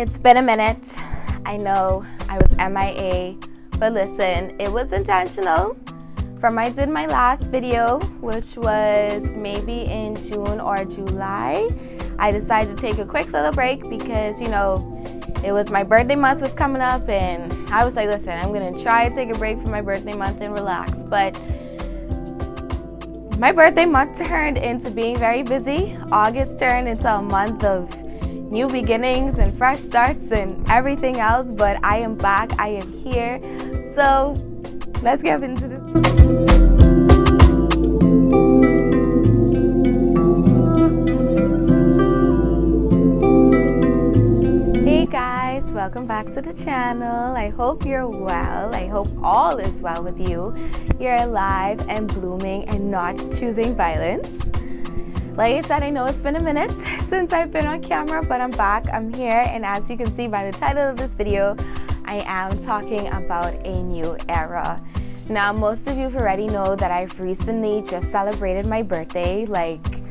It's been a minute. I know I was MIA, but listen, it was intentional. From I did my last video, which was maybe in June or July, I decided to take a quick little break because, it was my birthday month was coming up, and I was like, listen, I'm going to try to take a break from my birthday month and relax. But my birthday month turned into being very busy. August turned into a month of new beginnings and fresh starts and everything else, but I am back, I am here. So let's get into this. Hey guys, welcome back to the channel. I hope you're well. I hope all is well with you. You're alive and blooming and not choosing violence. Like I said, I know it's been a minute since I've been on camera, but I'm back, I'm here, and as you can see by the title of this video, I am talking about a new era. Now, most of you already know that I've recently just celebrated my birthday, like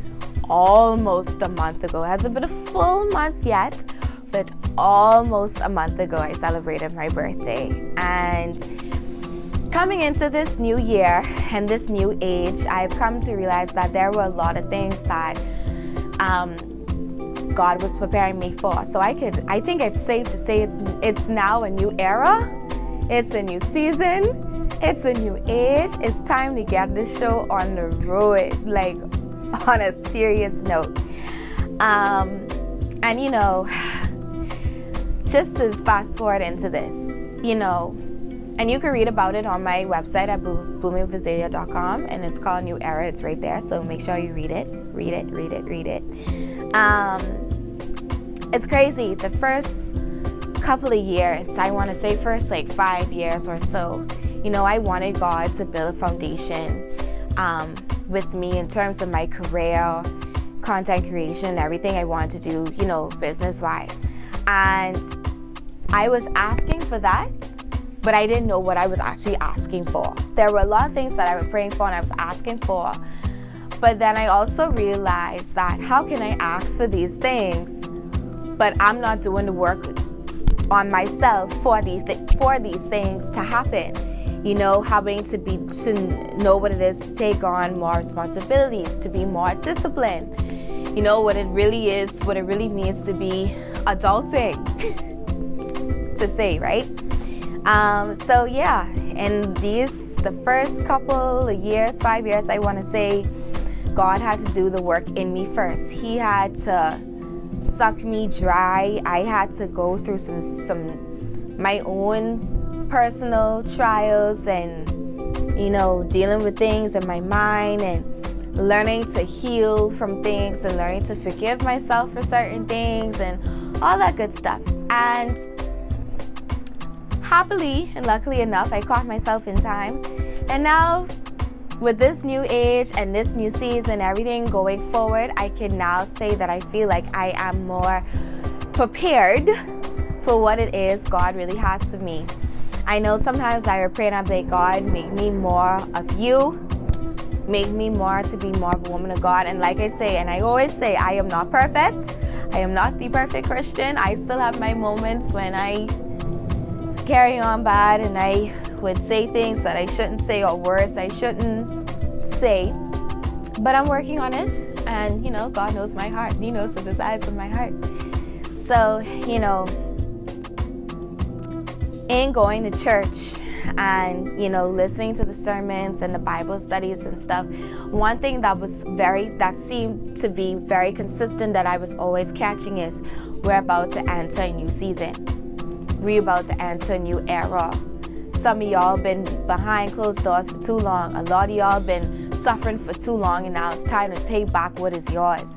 almost a month ago. It hasn't been a full month yet, but almost a month ago I celebrated my birthday. And coming into this new year and this new age, I've come to realize that there were a lot of things that God was preparing me for. So I think it's safe to say it's now a new era, it's a new season, it's a new age. It's time to get this show on the road, like on a serious note. Just to fast forward into this, and you can read about it on my website at boomingwithazalea.com, and it's called New Era. It's right there, so make sure you read it. It's crazy. The first couple of years, I want to say first like 5 years or so, I wanted God to build a foundation with me in terms of my career, content creation, everything I wanted to do, business-wise. And I was asking for that, but I didn't know what I was actually asking for. There were a lot of things that I was praying for and I was asking for. But then I also realized that how can I ask for these things, but I'm not doing the work on myself for these things to happen. Having to know what it is to take on more responsibilities, to be more disciplined. What it really means to be adulting, to say, right? In the first couple of years, 5 years, I want to say, God had to do the work in me first. He had to suck me dry. I had to go through some my own personal trials and, dealing with things in my mind and learning to heal from things and learning to forgive myself for certain things and all that good stuff. And happily and luckily enough, I caught myself in time. And now, with this new age and this new season, everything going forward, I can now say that I feel like I am more prepared for what it is God really has for me. I know sometimes I would pray and I'm like, God, make me more of you. Make me more to be more of a woman of God. And like I say, and I always say, I am not perfect. I am not the perfect Christian. I still have my moments when I carry on bad and I would say things that I shouldn't say or words I shouldn't say. But I'm working on it. And, God knows my heart. He knows the desires of my heart. So, in going to church and, listening to the sermons and the Bible studies and stuff, one thing that seemed to be very consistent that I was always catching is we're about to enter a new season. We're about to enter a new era. Some of y'all been behind closed doors for too long. A lot of y'all been suffering for too long, and now it's time to take back what is yours.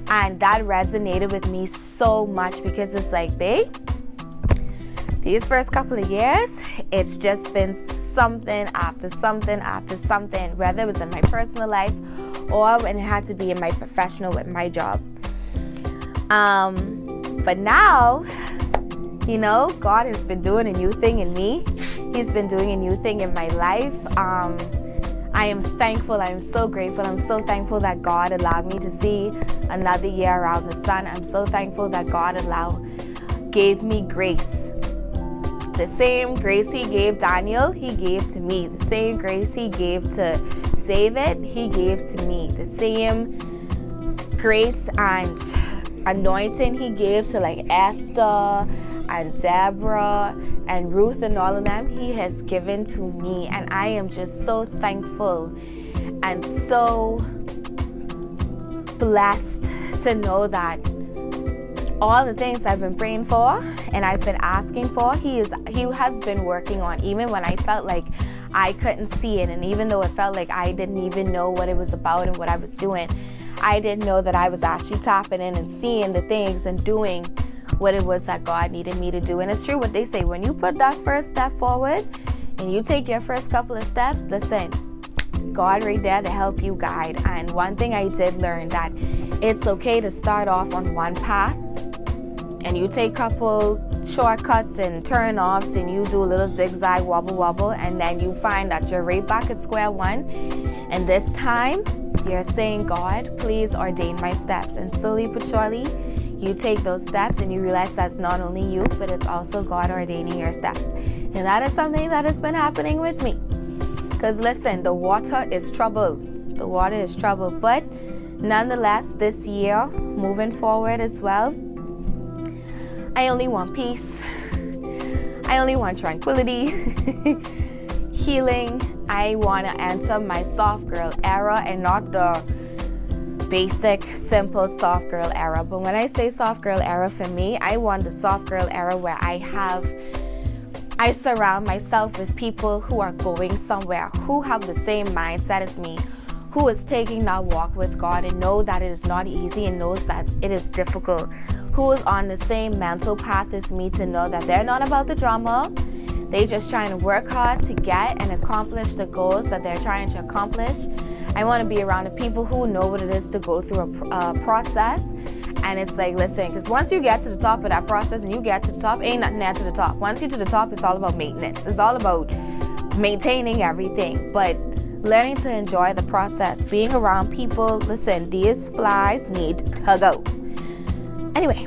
And that resonated with me so much because it's like, babe, these first couple of years, it's just been something after something after something, whether it was in my personal life or when it had to be in my professional with my job. But now, God has been doing a new thing in me. He's been doing a new thing in my life. I am thankful. I am so grateful. I'm so thankful that God allowed me to see another year around the sun. I'm so thankful that God allowed gave me grace. The same grace he gave Daniel, he gave to me. The same grace he gave to David, he gave to me. The same grace and anointing he gave to like Esther and Deborah and Ruth and all of them, he has given to me. And I am just so thankful and so blessed to know that all the things I've been praying for and I've been asking for, he has been working on, even when I felt like I couldn't see it. And even though it felt like I didn't even know what it was about and what I was doing, I didn't know that I was actually tapping in and seeing the things and doing what it was that God needed me to do. And it's true what they say, when you put that first step forward and you take your first couple of steps, listen, God right there to help you guide. And one thing I did learn, that it's okay to start off on one path and you take a couple shortcuts and turn-offs and you do a little zigzag, wobble, and then you find that you're right back at square one. And this time, you're saying, God, please ordain my steps. And slowly but surely, you take those steps and you realize that's not only you, but it's also God ordaining your steps. And that is something that has been happening with me. Because listen, the water is troubled. The water is troubled. But nonetheless, this year, moving forward as well, I only want peace. I only want tranquility, healing. I want to enter my soft girl era and not the basic, simple soft girl era. But when I say soft girl era, for me, I want the soft girl era where I surround myself with people who are going somewhere, who have the same mindset as me, who is taking that walk with God and know that it is not easy and knows that it is difficult, who is on the same mental path as me to know that they're not about the drama. They're just trying to work hard to get and accomplish the goals that they're trying to accomplish. I want to be around the people who know what it is to go through a process. And it's like, listen, because once you get to the top of that process and you get to the top, ain't nothing there to the top. Once you're to the top, it's all about maintenance. It's all about maintaining everything. But learning to enjoy the process, being around people, listen, these flies need to go. Anyway,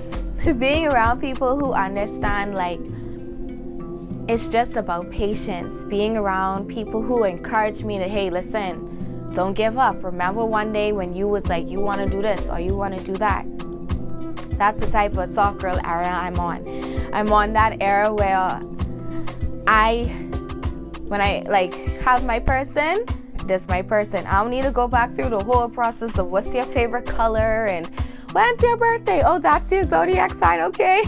being around people who understand, like, it's just about patience. Being around people who encourage me to, hey, listen, don't give up. Remember one day when you was like, you want to do this or you want to do that. That's the type of soft girl era I'm on. I'm on that era where when I like have my person, this my person. I don't need to go back through the whole process of what's your favorite color and when's your birthday? Oh, that's your zodiac sign. Okay.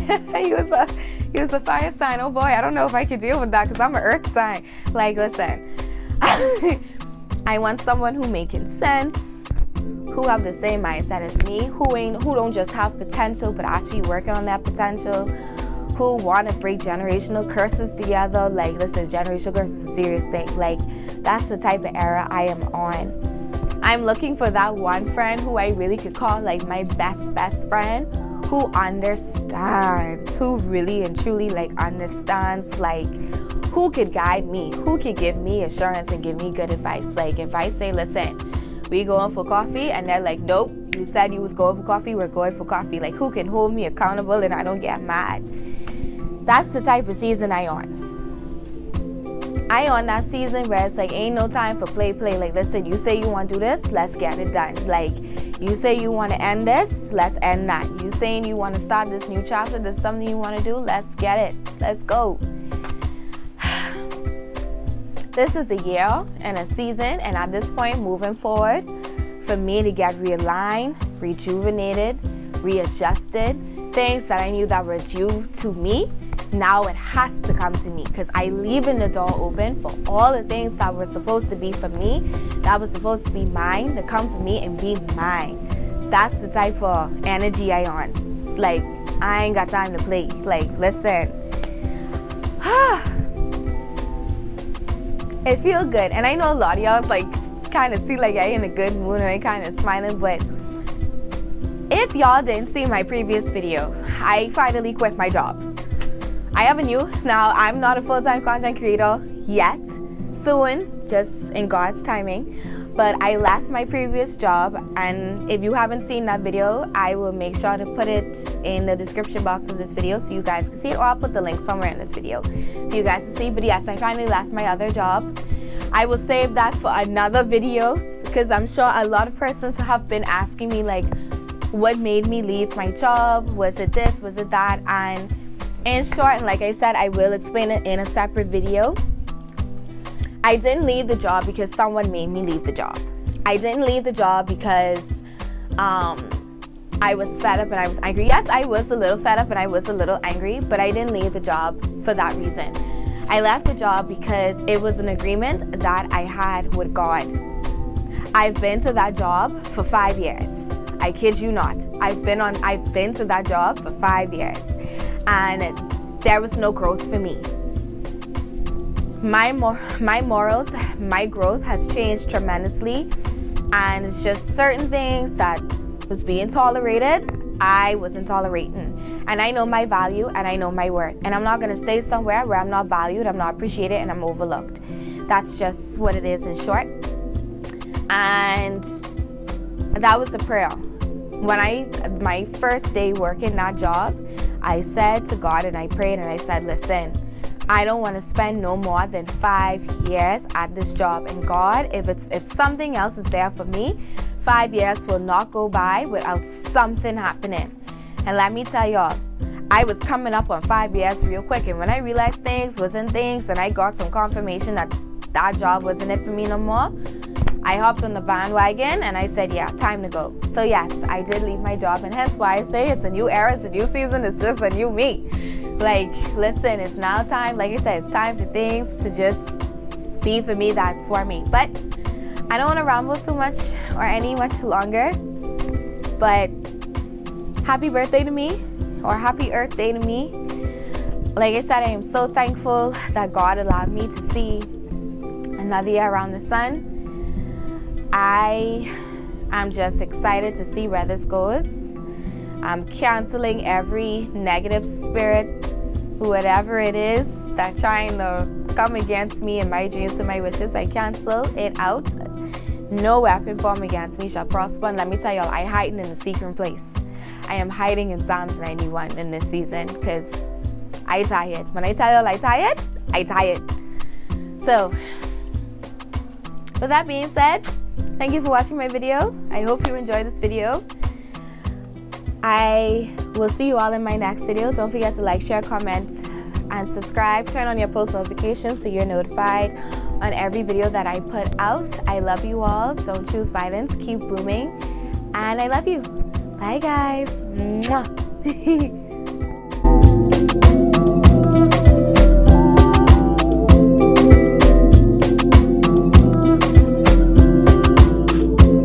He was a fire sign. Oh boy, I don't know if I could deal with that because I'm an earth sign. Like, listen, I want someone who making sense, who have the same mindset as me, who don't just have potential but actually working on that potential, who want to break generational curses together. Like, listen, generational curses is a serious thing. Like, that's the type of era I am on. I'm looking for that one friend who I really could call like my best friend, who understands, who really and truly like understands, like who could guide me, who could give me assurance and give me good advice. Like if I say, listen, we going for coffee, and they're like, nope, you said you was going for coffee, we're going for coffee. Like, who can hold me accountable and I don't get mad. That's the type of season I on that season where it's like, ain't no time for play. Like, listen, you say you want to do this, let's get it done. Like, you say you want to end this, let's end that. You saying you want to start this new chapter, there's something you want to do, let's get it. Let's go. This is a year and a season, and at this point, moving forward, for me to get realigned, rejuvenated, readjusted, things that I knew that were due to me, now it has to come to me, because I leaving the door open for all the things that were supposed to be for me, that was supposed to be mine, to come for me and be mine. That's the type of energy I on. Like, I ain't got time to play. Like, listen. It feels good. And I know a lot of y'all like kind of see like I in a good mood and I kind of smiling, but if y'all didn't see my previous video, I finally quit my job. I have a new, now I'm not a full-time content creator yet, soon, just in God's timing, But I left my previous job, and if you haven't seen that video, I will make sure to put it in the description box of this video so you guys can see it, or I'll put the link somewhere in this video for you guys to see. But yes, I finally left my other job. I will save that for another video because I'm sure a lot of persons have been asking me like, what made me leave my job? Was it this? Was it that? And in short, and like I said, I will explain it in a separate video. I didn't leave the job because someone made me leave the job. I didn't leave the job because I was fed up and I was angry. Yes, I was a little fed up and I was a little angry, but I didn't leave the job for that reason. I left the job because it was an agreement that I had with God. I've been to that job for 5 years. I kid you not. I've been to that job for 5 years, and there was no growth for me. My morals, my growth has changed tremendously, and it's just certain things that was being tolerated, I wasn't tolerating. And I know my value and I know my worth. And I'm not going to stay somewhere where I'm not valued, I'm not appreciated, and I'm overlooked. That's just what it is in short. And that was the prayer. When my first day working that job, I said to God and I prayed and I said, listen, I don't want to spend no more than 5 years at this job. And God, if something else is there for me, 5 years will not go by without something happening. And let me tell y'all, I was coming up on 5 years real quick. And when I realized things wasn't things and I got some confirmation that that job wasn't it for me no more, I hopped on the bandwagon and I said, yeah, time to go. So yes, I did leave my job, and hence why I say it's a new era, it's a new season, it's just a new me. Like, listen, it's now time, like I said, it's time for things to just be for me, that's for me. But I don't want to ramble too much or any much longer, but happy birthday to me, or happy Earth Day to me. Like I said, I am so thankful that God allowed me to see another year around the sun. I am just excited to see where this goes. I'm canceling every negative spirit, whatever it is that trying to come against me and my dreams and my wishes. I cancel it out. No weapon formed against me shall prosper. And let me tell y'all, I hiding in the secret place. I am hiding in Psalms 91 in this season because I tired. When I tell y'all I tired, I tired. So, with that being said, thank you for watching my video. I hope you enjoyed this video. I will see you all in my next video. Don't forget to like, share, comment, and subscribe. Turn on your post notifications so you're notified on every video that I put out. I love you all. Don't choose violence. Keep blooming. And I love you. Bye, guys. Mwah.